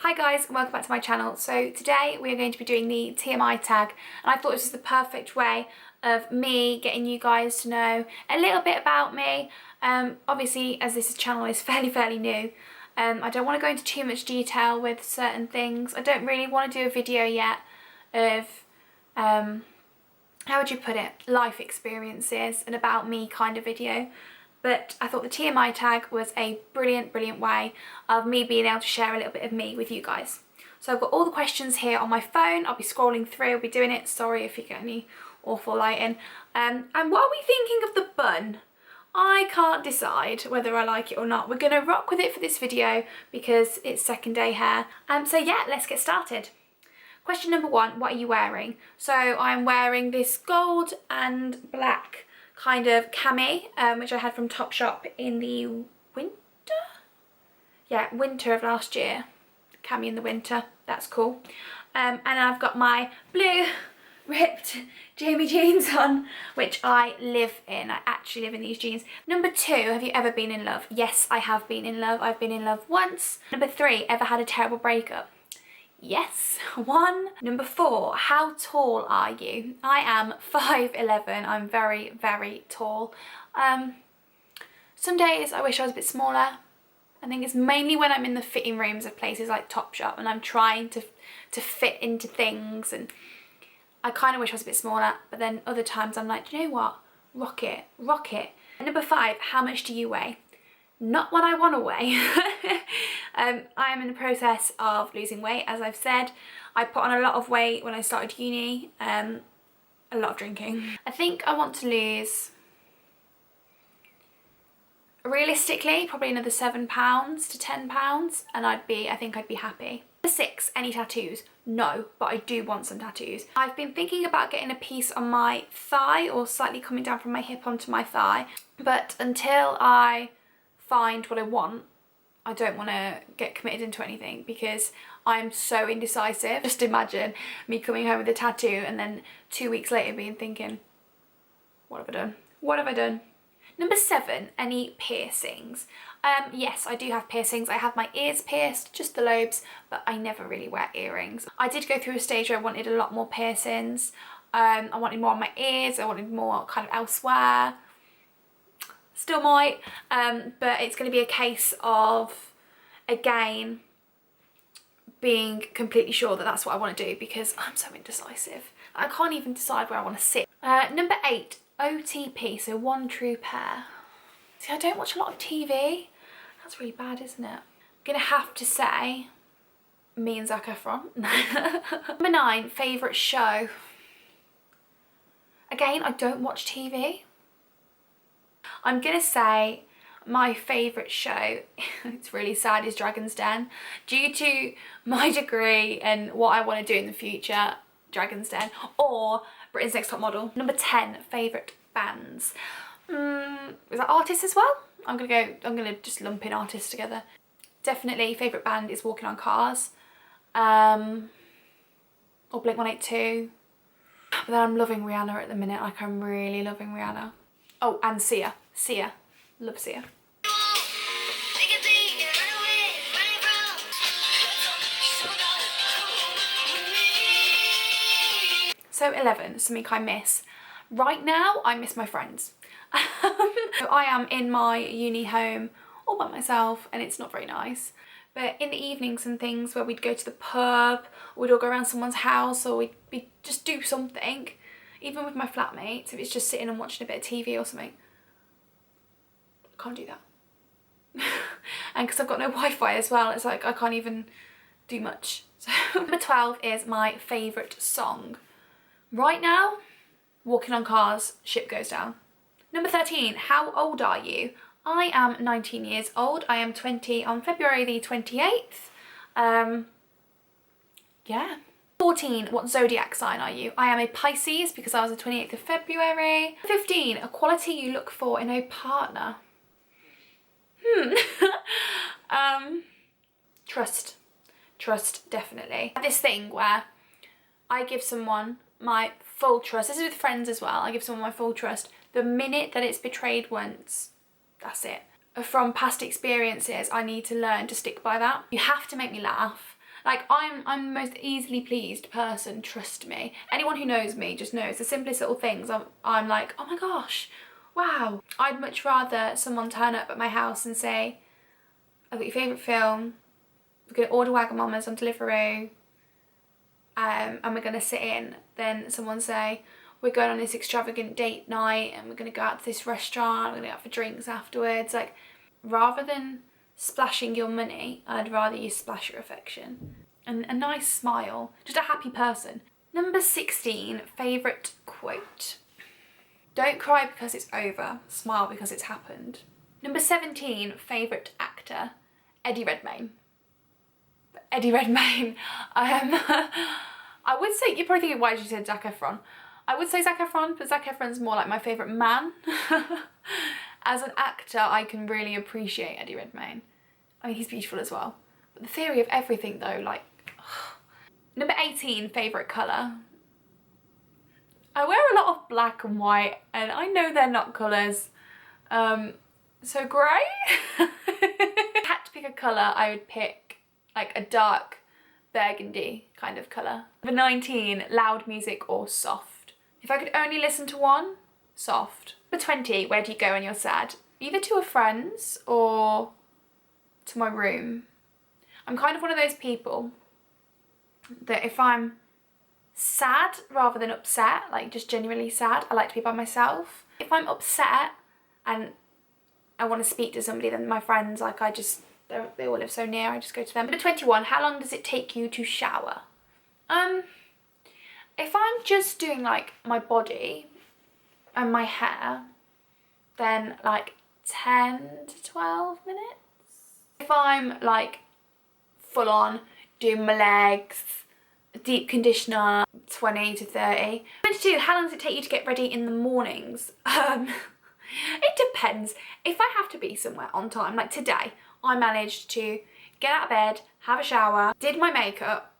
Hi guys and welcome back to my channel. So today we are going to be doing the TMI tag, and I thought this was the perfect way of me getting you guys to know a little bit about me. Obviously, as this channel is fairly new, I don't want to go into too much detail with certain things. I don't really want to do a video yet of how would you put it, life experiences and about me kind of video. But I thought the TMI tag was a brilliant way of me being able to share a little bit of me with you guys. So I've got all the questions here on my phone. I'll be scrolling through, I'll be doing it. Sorry if you get any awful lighting. And what are we thinking of the bun? I can't decide whether I like it or not. We're going to rock with it for this video because it's second day hair. So yeah, let's get started. Question number one, what are you wearing? So I'm wearing this gold and black kind of cami, which I had from Topshop in the winter? Yeah, winter of last year. Cami in the winter, that's cool. And I've got my blue ripped Jamie jeans on, which I live in. I actually live in these jeans. Number two, have you ever been in love? Yes, I have been in love. I've been in love once. Number three, ever had a terrible breakup? Yes, one. Number four, how tall are you? I am 5'11". I'm very tall. Some days I wish I was a bit smaller. I think it's mainly when I'm in the fitting rooms of places like Topshop and I'm trying to fit into things, and I kind of wish I was a bit smaller, but then other times I'm like, do you know what? Rock it. And number five, how much do you weigh? Not what I want to weigh. I am in the process of losing weight, as I've said. I put on a lot of weight when I started uni, a lot of drinking. I think I want to lose, realistically, probably another 7 pounds to 10 pounds, and I think I'd be happy. Number six, any tattoos? No, but I do want some tattoos. I've been thinking about getting a piece on my thigh or slightly coming down from my hip onto my thigh, but until I find what I want, I don't want to get committed into anything because I'm so indecisive. Just imagine me coming home with a tattoo and then 2 weeks later being thinking, what have I done? What have I done? Number seven, any piercings? Yes, I do have piercings. I have my ears pierced, just the lobes, but I never really wear earrings. I did go through a stage where I wanted a lot more piercings. I wanted more on my ears, I wanted more kind of elsewhere. Still might, but it's going to be a case of, again, being completely sure that that's what I want to do because I'm so indecisive. I can't even decide where I want to sit. Number eight, OTP, so one true pair. See, I don't watch a lot of TV. That's really bad, isn't it? I'm going to have to say me and Zac Efron. Number nine, favourite show. Again, I don't watch TV. I'm gonna say my favourite show, it's really sad, is Dragon's Den. Due to my degree and what I want to do in the future, Dragon's Den or Britain's Next Top Model. Number 10, favourite bands. Is that artists as well? I'm gonna just lump in artists together. Definitely favourite band is Walking on Cars, or Blink-182. But then I'm loving Rihanna at the minute, like I'm really loving Rihanna. Oh, and Sia. Sia. Love Sia. So 11, something I miss. Right now, I miss my friends. So I am in my uni home all by myself and it's not very nice. But in the evenings and things where we'd go to the pub, or we'd all go around someone's house, or we'd just do something, even with my flatmates, if it's just sitting and watching a bit of TV or something, I can't do that. And because I've got no Wi-Fi as well, it's like I can't even do much. So number 12 is my favourite song. Right now, Walking on Cars, Ship Goes Down. Number 13, how old are you? I am 19 years old. I am 20 on February the 28th. Yeah. 14, what zodiac sign are you? I am a Pisces because I was the 28th of February. 15, a quality you look for in a partner. Trust, definitely. I have this thing where I give someone my full trust. This is with friends as well. I give someone my full trust. The minute that it's betrayed once, that's it. From past experiences, I need to learn to stick by that. You have to make me laugh. Like, I'm the most easily pleased person, trust me. Anyone who knows me just knows the simplest little things. I'm like, oh my gosh, wow. I'd much rather someone turn up at my house and say, I've got your favourite film, we're going to order Wagamama's on Deliveroo, and we're going to sit in, than someone say, we're going on this extravagant date night and we're going to go out to this restaurant, we're going to go out for drinks afterwards. Like, rather than splashing your money, I'd rather you splash your affection. And a nice smile, just a happy person. Number 16, favourite quote. Don't cry because it's over, smile because it's happened. Number 17, favourite actor, Eddie Redmayne. Eddie Redmayne. I would say, you're probably thinking, why did you say Zac Efron? I would say Zac Efron, but Zac Efron's more like my favourite man. As an actor, I can really appreciate Eddie Redmayne. I mean, he's beautiful as well. But the theory of everything though, like... Number 18, favourite colour. I wear a lot of black and white, and I know they're not colours. So grey? If I had to pick a colour, I would pick like a dark burgundy kind of colour. Number 19, loud music or soft. If I could only listen to one, soft. Number 20, where do you go when you're sad? Either to a friend's or to my room. I'm kind of one of those people that if I'm sad rather than upset, like just genuinely sad, I like to be by myself. If I'm upset and I want to speak to somebody, then my friends, like they all live so near, I just go to them. Number 21, how long does it take you to shower? If I'm just doing like my body and my hair, then like 10 to 12 minutes. If I'm like full on doing my legs, deep conditioner, 20 to 30. 22, how long does it take you to get ready in the mornings? It depends. If I have to be somewhere on time, like today, I managed to get out of bed, have a shower, did my makeup,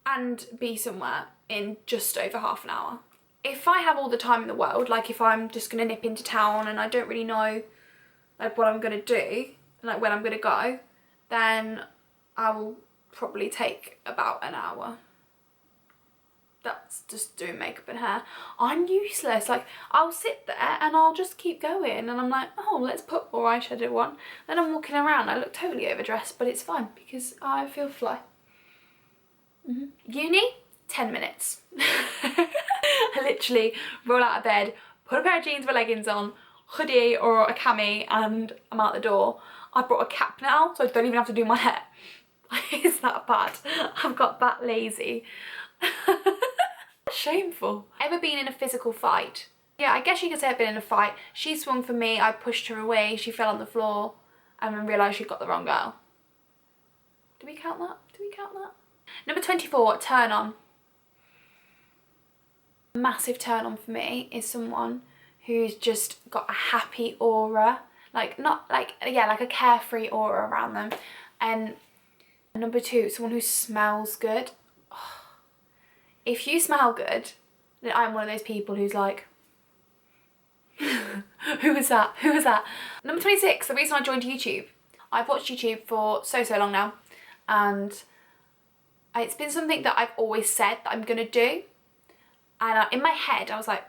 and be somewhere in just over half an hour. If I have all the time in the world, like if I'm just gonna nip into town and I don't really know like what I'm gonna do, like when I'm gonna go, then I will probably take about an hour. That's just doing makeup and hair. I'm useless. Like, I'll sit there and I'll just keep going and I'm like, oh, let's put more eyeshadow on. Then I'm walking around, I look totally overdressed, but it's fine because I feel fly. Uni, 10 minutes. I literally roll out of bed, put a pair of jeans with leggings on, hoodie or a cami, and I'm out the door. I brought a cap now, so I don't even have to do my hair. It's that bad. I've got that lazy. Shameful. Ever been in a physical fight? Yeah, I guess you could say I've been in a fight. She swung for me, I pushed her away, she fell on the floor, and then realised she got the wrong girl. Do we count that? Do we count that? Number 24, turn on. A massive turn on for me is someone who's just got a happy aura. Like, not like, yeah, like a carefree aura around them. And number 2, someone who smells good. Oh. If you smell good, then I'm one of those people who's like, who was that? Who was that? Number 26, the reason I joined YouTube. I've watched YouTube for so long now, and it's been something that I've always said that I'm gonna do. And in my head, I was like,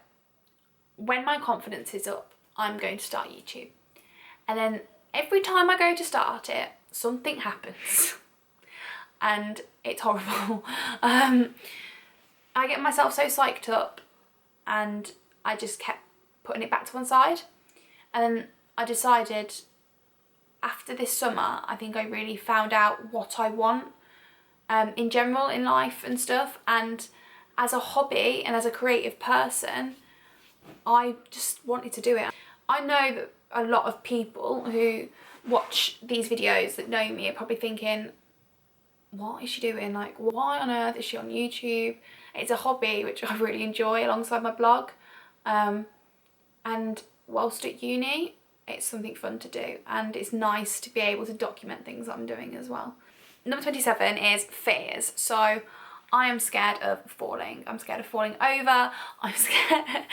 when my confidence is up, I'm going to start YouTube. And then every time I go to start it, something happens. And it's horrible. I get myself so psyched up and I just kept putting it back to one side. And then I decided after this summer, I think I really found out what I want in general in life and stuff. And as a hobby and as a creative person, I just wanted to do it. I know that a lot of people who watch these videos that know me are probably thinking, what is she doing? Like, why on earth is she on YouTube? It's a hobby which I really enjoy alongside my blog. And whilst at uni, it's something fun to do. And it's nice to be able to document things that I'm doing as well. Number 27 is fears. So I am scared of falling. I'm scared of falling over. I'm scared.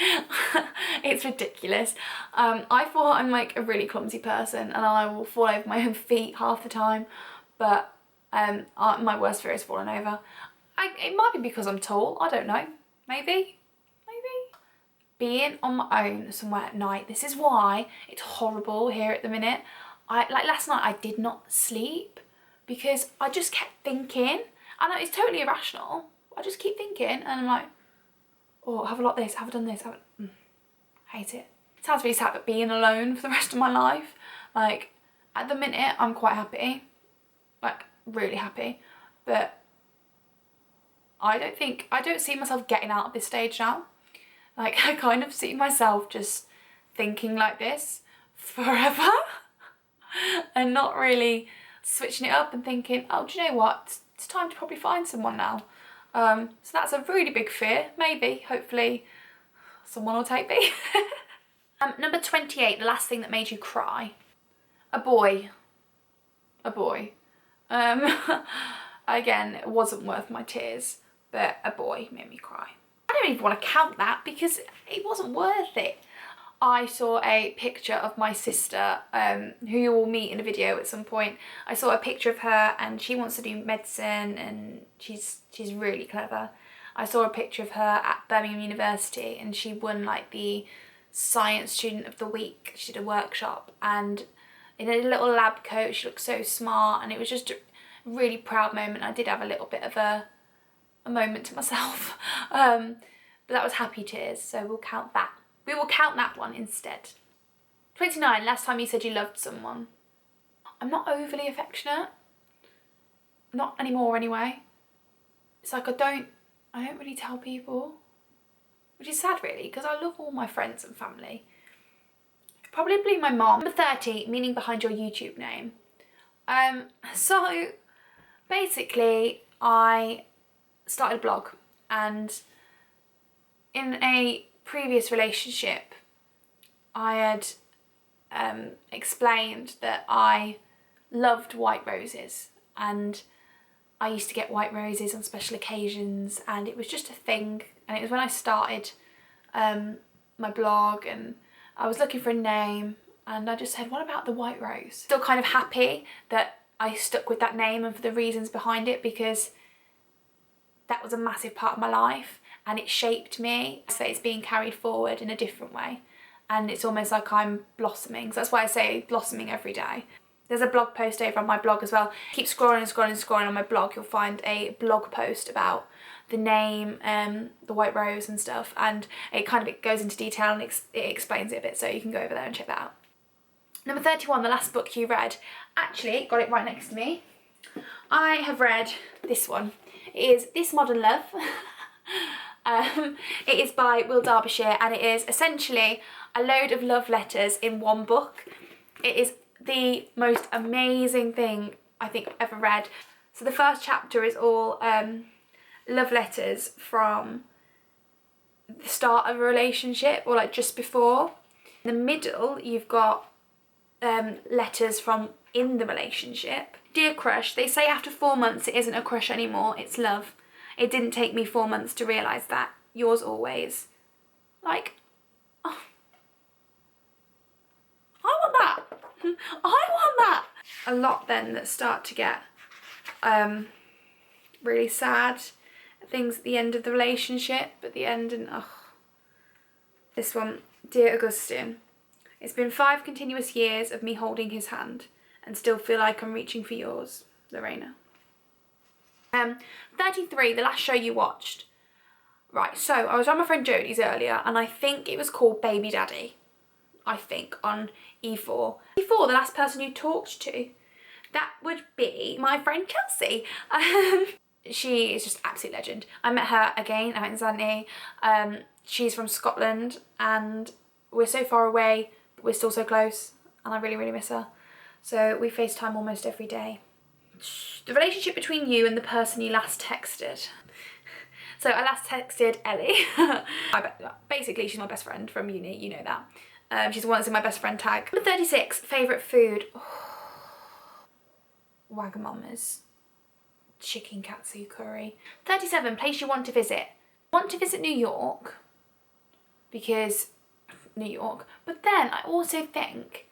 It's ridiculous. I thought I'm like a really clumsy person and I will fall over my own feet half the time. But My worst fear is falling over. It might be because I'm tall, I don't know. Maybe. Being on my own somewhere at night. This is why it's horrible here at the minute. Like last night I did not sleep because I just kept thinking. I know it's totally irrational. I just keep thinking and I'm like, oh, have a lot of this, have I done this? Hate it. It sounds really sad, but being alone for the rest of my life. Like, at the minute, I'm quite happy. Like, really happy. But I don't see myself getting out of this stage now. Like, I kind of see myself just thinking like this forever. And not really switching it up and thinking, oh, do you know what? It's time to probably find someone now. So that's a really big fear. Maybe, hopefully, someone will take me. Number 28, the last thing that made you cry. A boy. Again, it wasn't worth my tears, but a boy made me cry. I don't even want to count that because it wasn't worth it. I saw a picture of my sister, who you will meet in a video at some point. I saw a picture of her and she wants to do medicine and she's really clever. I saw a picture of her at Birmingham University and she won like the Science Student of the Week. She did a workshop and in a little lab coat she looked so smart and it was just a really proud moment. I did have a little bit of a moment to myself, but that was happy tears, so we'll count that. We will count that one instead. 29, last time you said you loved someone. I'm not overly affectionate. Not anymore anyway. It's like I don't really tell people. Which is sad really, because I love all my friends and family. Probably my mom. Number 30, meaning behind your YouTube name. So basically I started a blog and in a previous relationship I had explained that I loved white roses and I used to get white roses on special occasions and it was just a thing, and it was when I started my blog and I was looking for a name and I just said, what about the white rose? Still kind of happy that I stuck with that name and for the reasons behind it, because that was a massive part of my life and it shaped me. So it's being carried forward in a different way and it's almost like I'm blossoming. So that's why I say blossoming every day. There's a blog post over on my blog as well. Keep scrolling on my blog, you'll find a blog post about the name, the white rose and stuff, and it goes into detail and it explains it a bit, so you can go over there and check that out. Number 31, the last book you read. Actually, got it right next to me. I have read this one. It is This Modern Love. It is by Will Derbyshire and it is essentially a load of love letters in one book. It is the most amazing thing I think I've ever read. So the first chapter is all love letters from the start of a relationship or like just before. In the middle you've got letters from in the relationship. Dear crush, they say after 4 months it isn't a crush anymore, it's love. It didn't take me 4 months to realise that. Yours always. Like, oh, I want that. I want that. A lot then that start to get really sad. Things at the end of the relationship, at the end, and oh. This one, Dear Augustine. It's been 5 continuous years of me holding his hand and still feel like I'm reaching for yours, Lorena. 33, the last show you watched. Right, so I was on my friend Jodie's earlier and I think it was called Baby Daddy. I think on E4. E4, the last person you talked to. That would be my friend Kelsey. She is just absolute legend. I met her again out in Zante. She's from Scotland and we're so far away, but we're still so close and I really, really miss her. So we FaceTime almost every day. The relationship between you and the person you last texted. So I last texted Ellie. Basically, she's my best friend from uni, you know that. She's the one that's in my best friend tag. Number 36, favourite food. Oh, Wagamama's chicken katsu curry. 37, place you want to visit. Want to visit New York because New York, but then I also think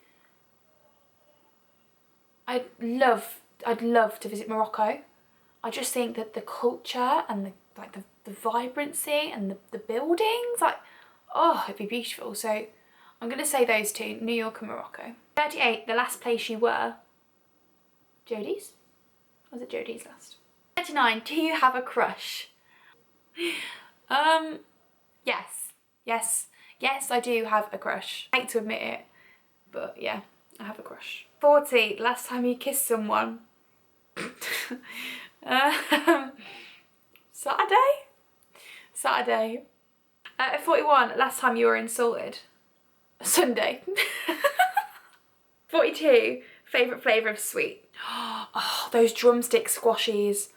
I love I'd love to visit Morocco. I just think that the culture and the vibrancy and the buildings, like, oh, it'd be beautiful. So I'm going to say those two, New York and Morocco. 38, the last place you were. Jodie's? Or was it Jodie's last? 39, do you have a crush? Yes, I do have a crush. I hate to admit it, but yeah, I have a crush. 40, last time you kissed someone. Saturday. 41, last time you were insulted. Sunday. 42, favourite flavour of sweet. Oh, those drumstick squashies.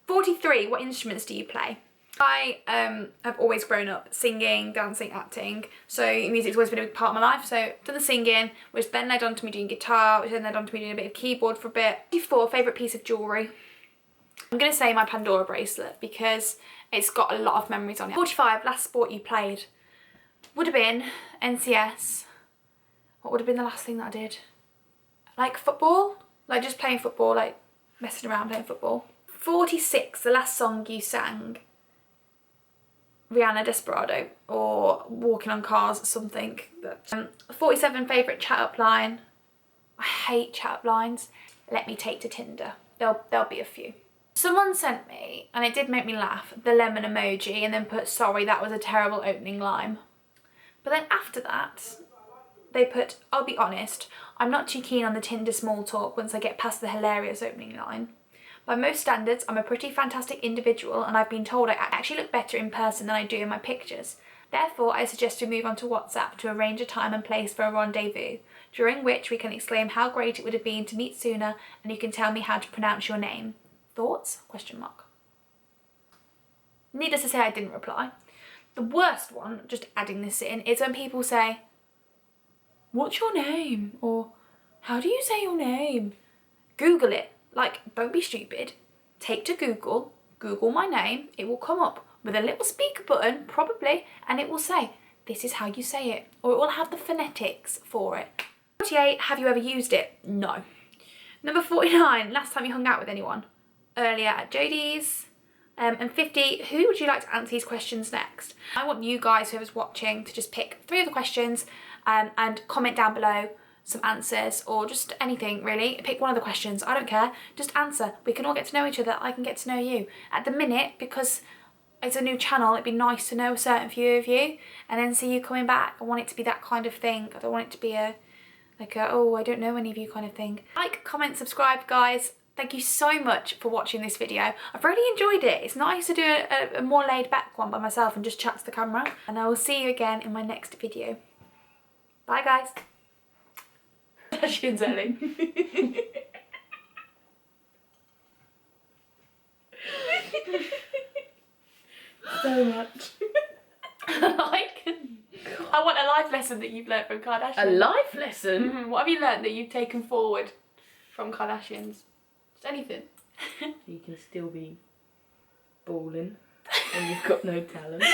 43, what instruments do you play? I have always grown up singing, dancing, acting, so music's always been a big part of my life. So I've done the singing, which then led on to me doing guitar, which then led on to me doing a bit of keyboard for a bit. 44, favourite piece of jewellery. I'm going to say my Pandora bracelet because it's got a lot of memories on it. 45, last sport you played. Would have been NCS. What would have been the last thing that I did? Like football? Like just playing football, like messing around playing football. 46, the last song you sang. Rihanna, Desperado, or Walking on Cars, something. 47, favourite chat up line. I hate chat up lines. Let me take to Tinder. There'll be a few. Someone sent me, and it did make me laugh, the lemon emoji and then put, sorry, that was a terrible opening line. But then after that, they put, I'll be honest, I'm not too keen on the Tinder small talk once I get past the hilarious opening line. By most standards, I'm a pretty fantastic individual and I've been told I actually look better in person than I do in my pictures. Therefore, I suggest we move on to WhatsApp to arrange a time and place for a rendezvous, during which we can exclaim how great it would have been to meet sooner and you can tell me how to pronounce your name. Thoughts? Question mark. Needless to say, I didn't reply. The worst one, just adding this in, is when people say, what's your name? Or, how do you say your name? Google it. Like, don't be stupid. Take to Google, Google my name, it will come up with a little speaker button, probably, and it will say, this is how you say it. Or it will have the phonetics for it. 48, have you ever used it? No. Number 49, last time you hung out with anyone? Earlier at Jodie's. And 50, who would you like to answer these questions next? I want you guys, whoever's watching, to just pick 3 of the questions and comment down below some answers or just anything really. Pick one of the questions, I don't care, just answer. We can all get to know each other, I can get to know you. At the minute, because it's a new channel, it'd be nice to know a certain few of you and then see you coming back. I want it to be that kind of thing. I don't want it to be like a, oh, I don't know any of you kind of thing. Like, comment, subscribe, guys. Thank you so much for watching this video. I've really enjoyed it. It's nice to do a more laid back one by myself and just chat to the camera. And I will see you again in my next video. Bye guys. Kardashians, Ellie. So much. I want a life lesson that you've learnt from Kardashians. A life lesson? Mm-hmm. What have you learnt that you've taken forward from Kardashians? Just anything. You can still be balling and you've got no talent.